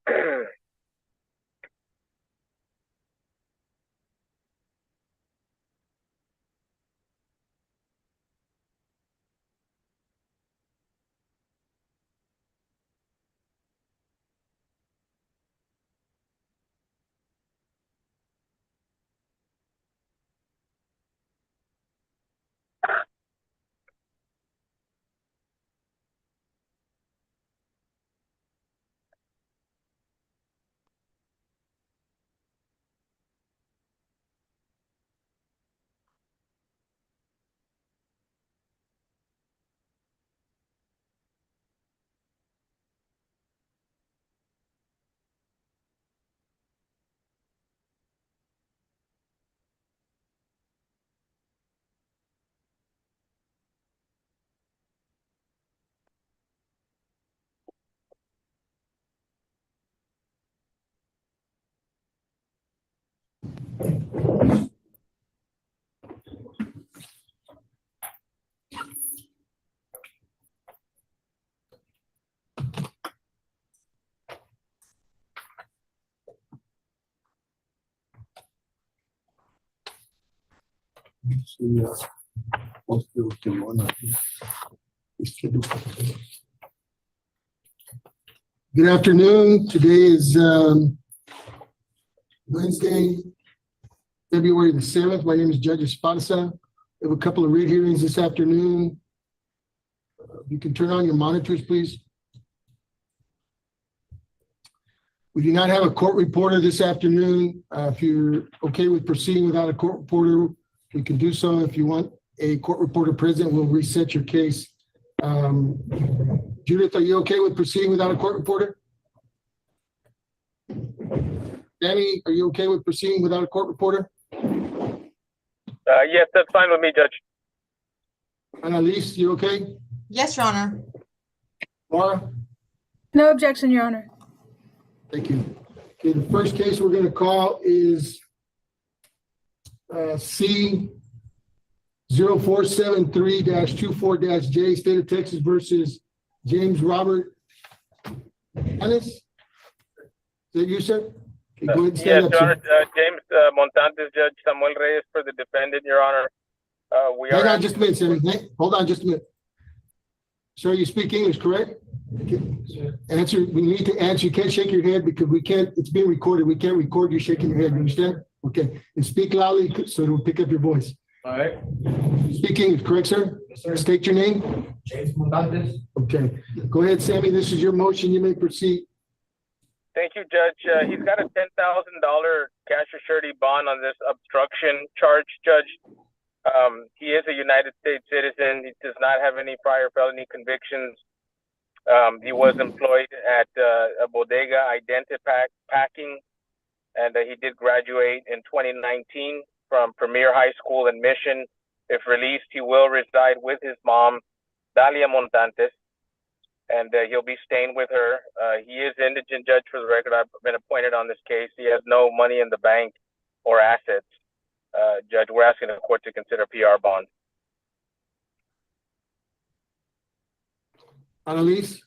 Good afternoon. Today is Wednesday, February the 7th. My name is Judge Esparza. We have a couple of writ hearings this afternoon. You can turn on your monitors, please. We do not have a court reporter this afternoon. If you're okay with proceeding without a court reporter, we can do so. If you want a court reporter present, we'll reset your case. Judith, are you okay with proceeding without a court reporter? Danny, are you okay with proceeding without a court reporter? Yes, that's fine with me, Judge. Annalise, you okay? Yes, Your Honor. Laura? No objection, Your Honor. Thank you. Okay, the first case we're going to call is C-0473-24-J, State of Texas versus James Robert Hannes. Is that you, sir? Okay, go ahead and stand Yes, up, Your sir. Honor. James Montantes, Judge Samuel Reyes for the defendant, Your Honor. Hang on just a minute, Sammy. Hold on just a minute. Sir, you speak English, correct? Okay. Answer. We need to answer. You can't shake your head because we can't, it's being recorded. We can't record you shaking your head. You understand? Okay. And speak loudly so it'll pick up your voice. All right. Speak English, correct, sir? Yes, sir. State your name. James Montantes. Okay. Go ahead, Sammy. This is your motion. You may proceed. Thank you, Judge. He's got a $10,000 cash or surety bond on this obstruction charge, Judge. He is a United States citizen. He does not have any prior felony convictions. He was employed at a bodega packing, and he did graduate in 2019 from Premier High School in Mission. If released, he will reside with his mom, Dalia Montantes, and he'll be staying with her. He is indigent, Judge, for the record. I've been appointed on this case. He has no money in the bank or assets. Judge, we're asking the court to consider PR bond. Annalise?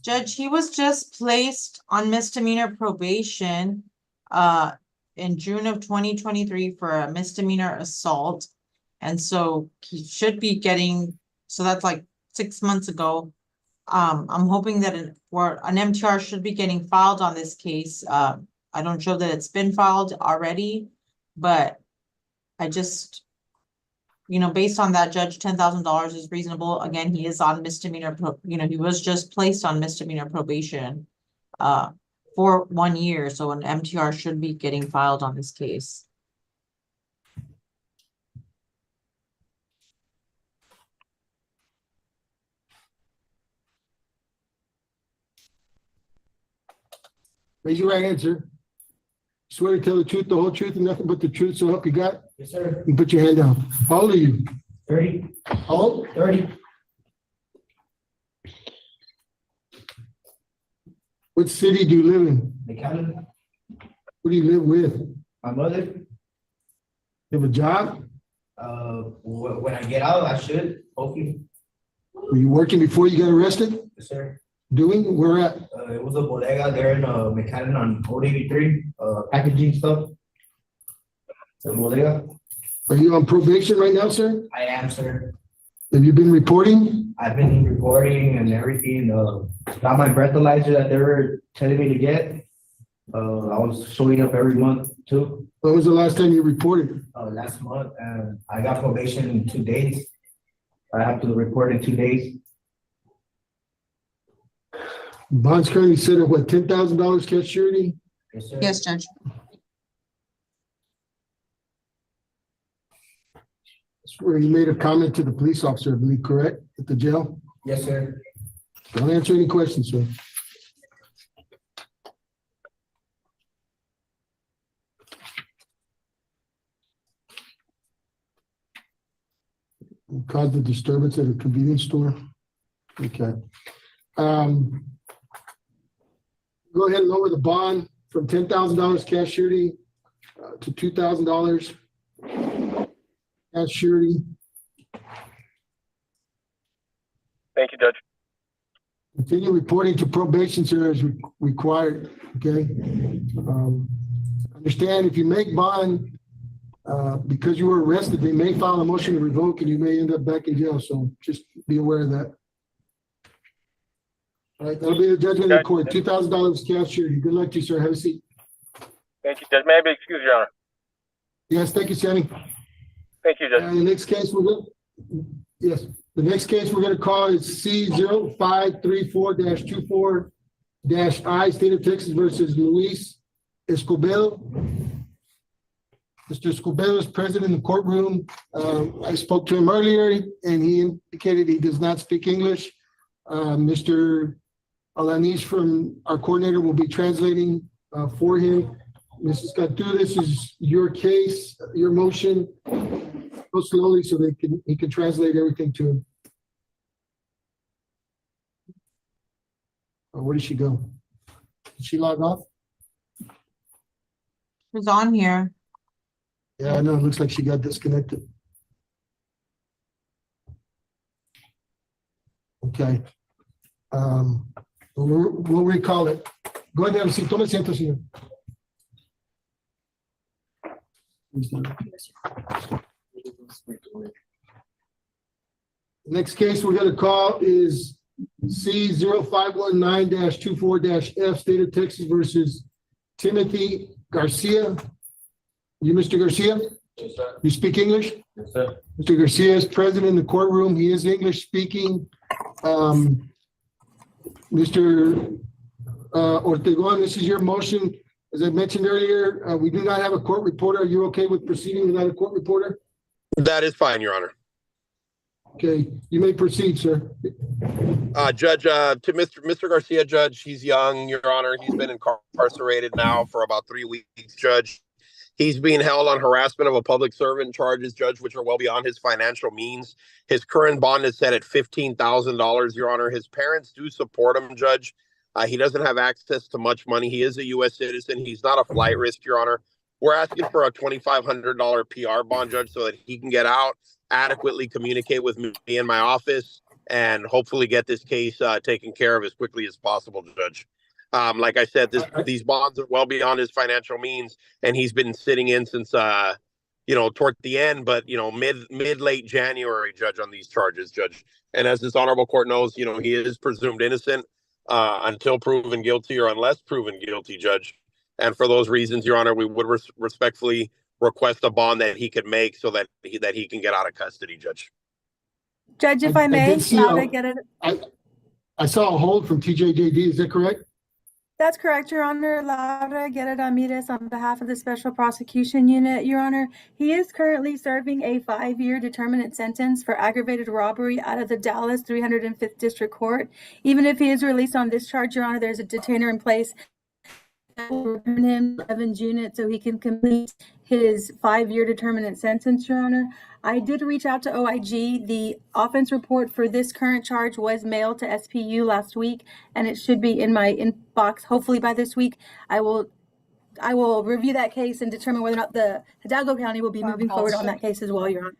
Judge, he was just placed on misdemeanor probation in June of 2023 for a misdemeanor assault. And so he should be getting, so that's like 6 months ago. I'm hoping that an MTR should be getting filed on this case. I don't show that it's been filed already, but I just, you know, based on that, Judge, $10,000 is reasonable. Again, he is on misdemeanor, he was just placed on misdemeanor probation for 1 year. So an MTR should be getting filed on this case. Raise your right hand, sir. Swear to tell the truth, the whole truth, and nothing but the truth, so help you God? Yes, sir. You put your hand down. How old are you? 30. How old? 30. What city do you live in? McAllen. Who do you live with? My mother. You have a job? When I get out, I should, hopefully. Were you working before you got arrested? Yes, sir. doing? Where at? It was a bodega there in McAllen on Old 83, packaging stuff. The bodega. Are you on probation right now, sir? I am, sir. Have you been reporting? I've been reporting and everything, got my breathalyzer that they were telling me to get. I was showing up every month too, When was the last time you reported? last month, and I got probation in 2 days. I have to report in 2 days. Bond's currently set at what, $10,000 cash surety? Yes, sir. Yes, Judge. That's where you made a comment to the police officer, I believe, correct? At the jail? Yes, sir. Don't answer any questions, sir. You caused a disturbance at a convenience store? Okay. Go ahead and lower the bond from $10,000 cash surety to $2,000 cash surety. Thank you, Judge. Continue reporting to probation, sir, as required, okay? Understand if you make bond, because you were arrested, they may file a motion to revoke and you may end up back in jail, so just be aware of that. All right, that'll be the judgment in court, $2,000 cash surety. Good luck to you, sir. Have a seat. Thank you, Judge. May I be excused, Your Honor? Yes, thank you, Sammy. Thank you, Judge. The next case we're going, yes, the next case we're gonna call is C-0534-24-I, State of Texas versus Luis Escobedo. Mr. Escobedo is present in the courtroom. I spoke to him earlier and he indicated he does not speak English. Mr. Alanis from our coordinator will be translating for him. Mrs. Cantu, this is your case, your motion. Go slowly so he can translate everything to him. Where did she go? Did she log off? Who's on here? Yeah, I know. It looks like she got disconnected. Okay. We'll recall it. Go ahead and have a seat. Tome asiento, señor. Next case we're going to call is C-0519-24-F, State of Texas versus Timothy Garcia. You, Mr. Garcia? Yes, sir. You speak English? Yes, sir. Mr. Garcia is present in the courtroom. He is English speaking. Mr. Ortegon, this is your motion. As I mentioned earlier, we do not have a court reporter. Are you okay with proceeding without a court reporter? That is fine, Your Honor. Okay, you may proceed, sir. Judge, to Mr. Garcia, Judge, he's young, Your Honor. He's been incarcerated now for about 3 weeks, Judge. He's being held on harassment of a public servant charges, Judge, which are well beyond his financial means. His current bond is set at $15,000, Your Honor. His parents do support him, Judge. He doesn't have access to much money. He is a U.S. citizen. He's not a flight risk, Your Honor. We're asking for a $2,500 PR bond, Judge, so that he can get out, adequately communicate with me in my office, and hopefully get this case taken care of as quickly as possible, Judge. Like I said, these bonds are well beyond his financial means, and he's been sitting in since, toward the end, but, late January, Judge, on these charges, Judge. And as this honorable court knows, he is presumed innocent until proven guilty or unless proven guilty, Judge. And for those reasons, Your Honor, we would respectfully request a bond that he could make so that he can get out of custody, Judge. Judge, if I may, now to get it. I saw a hold from TJJD. Is that correct? That's correct, Your Honor. Laura Guerra Ramirez on behalf of the Special Prosecution Unit, Your Honor. He is currently serving a 5-year determinate sentence for aggravated robbery out of the Dallas 305th District Court. Even if he is released on this charge, Your Honor, there's a detainer in place that will return him to Evans Unit so he can complete his 5-year determinate sentence, Your Honor. I did reach out to OIG. The offense report for this current charge was mailed to SPU last week, and it should be in my inbox hopefully by this week. I will review that case and determine whether or not the Hidalgo County will be moving forward on that case as well, Your Honor.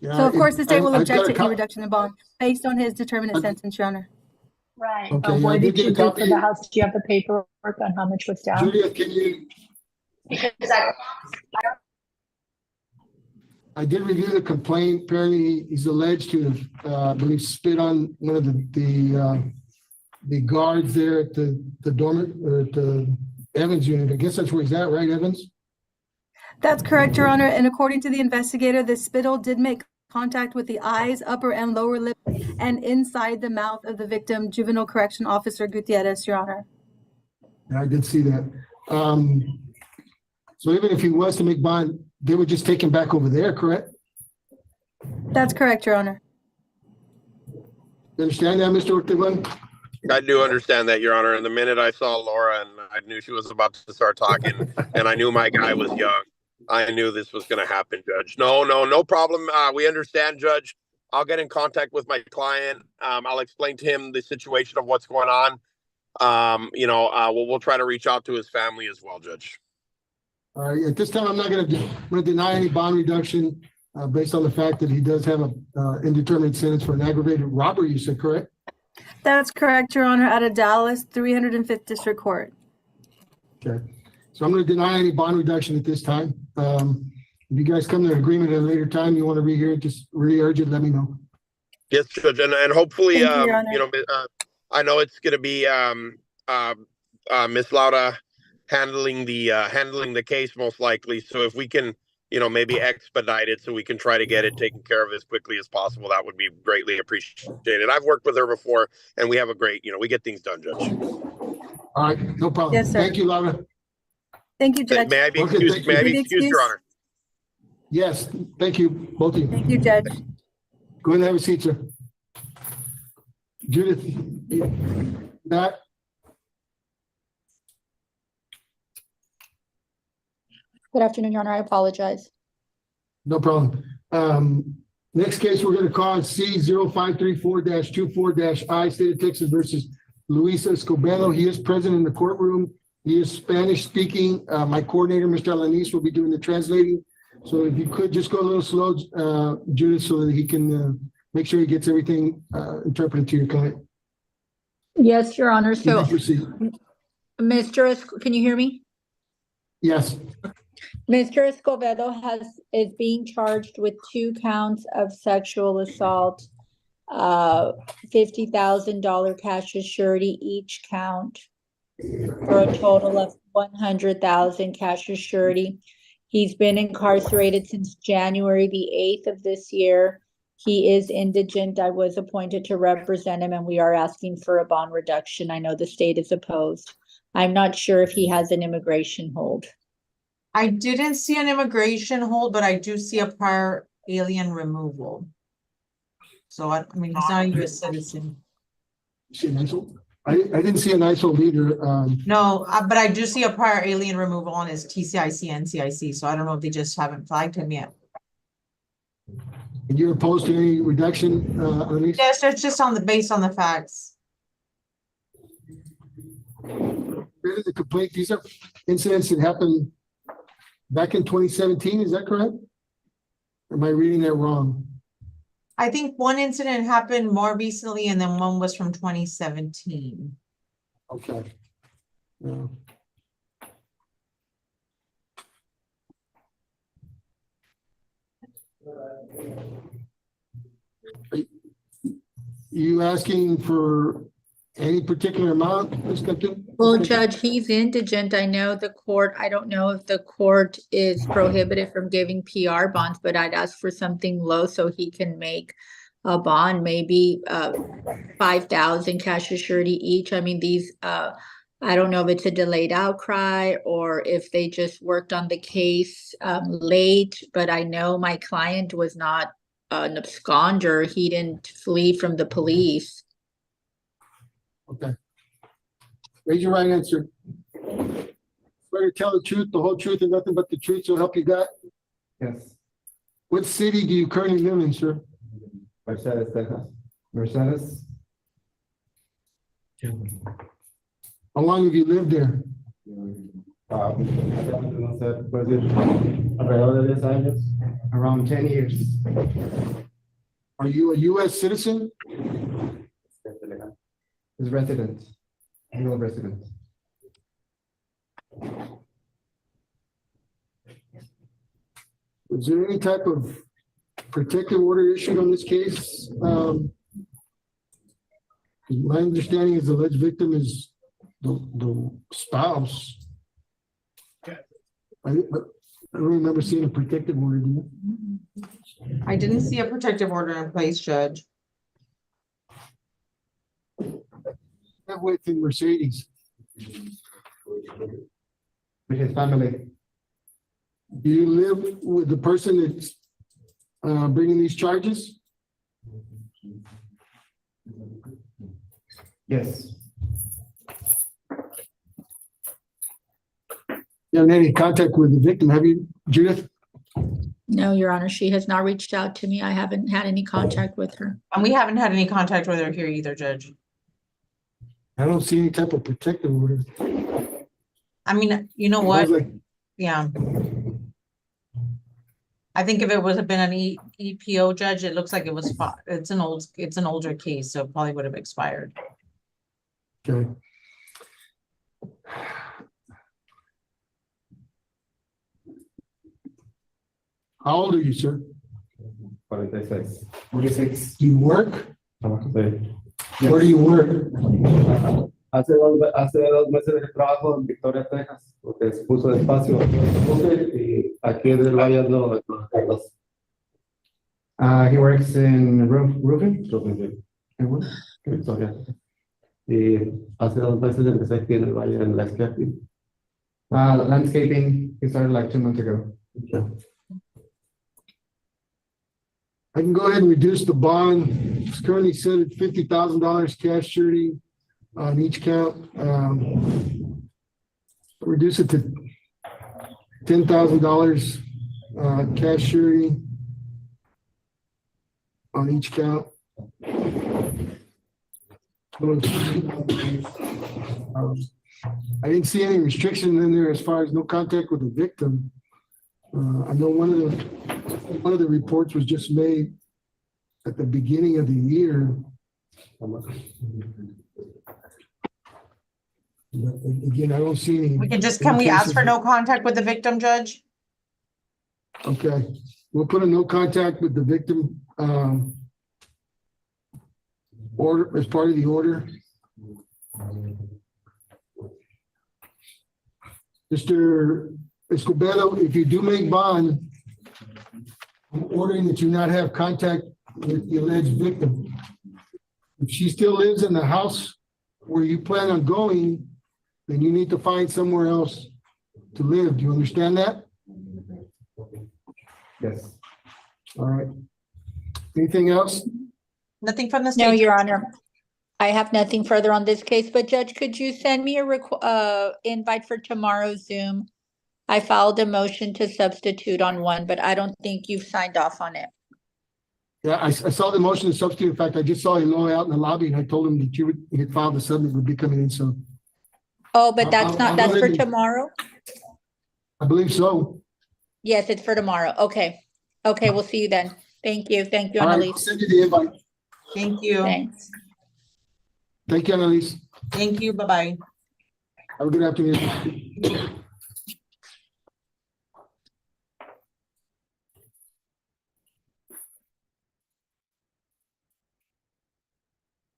Yeah, So of course the state will I've object got to any reduction in bond based on his determinate sentence, Your Honor. Right. Okay, But I what did did get a you do for copy. the house? Do you have the paperwork on how much was down? Julia, can you, Because I did review the complaint. Apparently, he's alleged to have, I believe, spit on one of the guards there at the dormant, or at the Evans unit. I guess that's where he's at, right, Evans? That's correct, Your Honor. And according to the investigator, the spittle did make contact with the eyes, upper and lower lip, and inside the mouth of the victim, Juvenile Correction Officer Gutierrez, Your Honor. And I did see that. So even if he was to make bond, they would just take him back over there, correct? That's correct, Your Honor. You understand that, Mr. Ortegon? I do understand that, Your Honor. And the minute I saw Laura and I knew she was about to start talking, and I knew my guy was young, I knew this was going to happen, Judge. No problem. We understand, Judge. I'll get in contact with my client. I'll explain to him the situation of what's going on. We'll try to reach out to his family as well, Judge. All right, at this time, I'm going to deny any bond reduction based on the fact that he does have a indeterminate sentence for an aggravated robbery, you said, correct? That's correct, Your Honor, out of Dallas, 305th District Court. Okay, so I'm going to deny any bond reduction at this time. If you guys come to an agreement at a later time, you want to rehear it, just re-urge it, let me know. Yes, Judge, and hopefully, Thank you, Your Honor. I know it's going to be Miss Laura handling the case most likely. So if we can, maybe expedite it so we can try to get it taken care of as quickly as possible, that would be greatly appreciated. I've worked with her before, and we have a great, we get things done, Judge. All right, no problem. Yes, sir. Thank you, Laura. Thank you, Judge. May I be Okay, excused? thank May I you. be Be excused, Your excused. Honor? Yes, thank you, both of you. Thank you, Judge. Go ahead and have a seat, sir. Judith, Matt, Good afternoon, Your Honor. I apologize. no problem. Next case, we're going to call C-0534-24-I, State of Texas versus Luis Escobedo. He is present in the courtroom. He is Spanish speaking. My coordinator, Mr. Alanis, will be doing the translating. So if you could just go a little slow, Judith, so that he can make sure he gets everything interpreted to your client. Yes, Your Honor. You So, may proceed. can you hear me? Yes, Mr. Escobedo is being charged with 2 counts of sexual assault, $50,000 cash as surety each count, for a total of $100,000 cash as surety. He's been incarcerated since January the 8th of this year. He is indigent. I was appointed to represent him, and we are asking for a bond reduction. I know the state is opposed. I'm not sure if he has an immigration hold. I didn't see an immigration hold, but I do see a prior alien removal. So I mean, he's not a US citizen. see an ISO? I didn't see an ISO either. No, but I do see a prior alien removal on his TCIC, NCIC, so I don't know if they just haven't flagged him yet. And you're opposed to any reduction, Alanis? Yes, it's just based on the facts. Really, the complaint, these are incidents that happened back in 2017, is that correct? Or am I reading that wrong? I think one incident happened more recently and then one was from 2017. Okay. Yeah. You asking for any particular amount, Ms. Captain? Well, Judge, he's indigent. I know the court, I don't know if the court is prohibited from giving PR bonds, but I'd ask for something low so he can make a bond, maybe 5,000 cash as surety each. I mean, these, I don't know if it's a delayed outcry or if they just worked on the case late, but I know my client was not an absconder. He didn't flee from the police. Okay. Raise your right hand, sir. Better tell the truth, the whole truth, and nothing but the truth, so help you God. Yes. What city do you currently live in, sir? Mercedes, Texas. Mercedes. How long have you lived there? Around 10 years. Are you a US citizen? His residence, annual residence. Was there any type of protective order issued on this case? My understanding is the alleged victim is the spouse. I don't remember seeing a protective order, do you? I didn't see a protective order in place, Judge. That way in Mercedes. With his family. Do you live with the person that's bringing these charges? Yes. You haven't had any contact with the victim, have you, Judith? No, Your Honor, she has not reached out to me. I haven't had any contact with her. And we haven't had any contact with her here either, Judge. I don't see any type of protective order. I mean, you know I what? was like, Yeah. I think if it was been an EPO judge, it looks like it was, it's an older case, so it probably would have expired. okay. How old are you, sir? 46. 46. Do you work? Sí. Where do you work? Hace 2 meses de trabajo en Victoria, Texas, porque se puso despacio. Y aquí en el Valle no. He works in roofing. ¿En what? Victoria. Y hace 2 meses empecé aquí en el Valle en landscaping. Landscaping, he started like 2 months ago. Yeah. I can go ahead and reduce the bond. It's currently set at $50,000 cash surety on each count. Reduce it to $10,000 cash surety on each count. I didn't see any restriction in there as far as no contact with the victim. I know one of the reports was just made at the beginning of the year. But again, I don't see any. Can we ask for no contact with the victim, Judge? Okay, we'll put a no contact with the victim order as part of the order. Mr. Escobedo, if you do make bond, I'm ordering that you not have contact with the alleged victim. If she still lives in the house where you plan on going, then you need to find somewhere else to live. Do you understand that? Yes. All right. Anything else? Nothing from the No, state? Your Honor. I have nothing further on this case, but Judge, could you send me a invite for tomorrow's Zoom? I filed a motion to substitute on one, but I don't think you've signed off on it. Yeah, I saw the motion to substitute. In fact, I just saw Eloy out in the lobby and I told him that you had filed the submit would be coming in soon. Oh, but that's I'll that's go for ahead and- tomorrow? I believe so. Yes, it's for tomorrow. Okay. Okay, we'll see you then. Thank you. Thank you, All right, I'll Annalise. send you the invite. Thank you. Thanks. Thank you, Annalise. Thank you. Bye-bye. Have a good afternoon.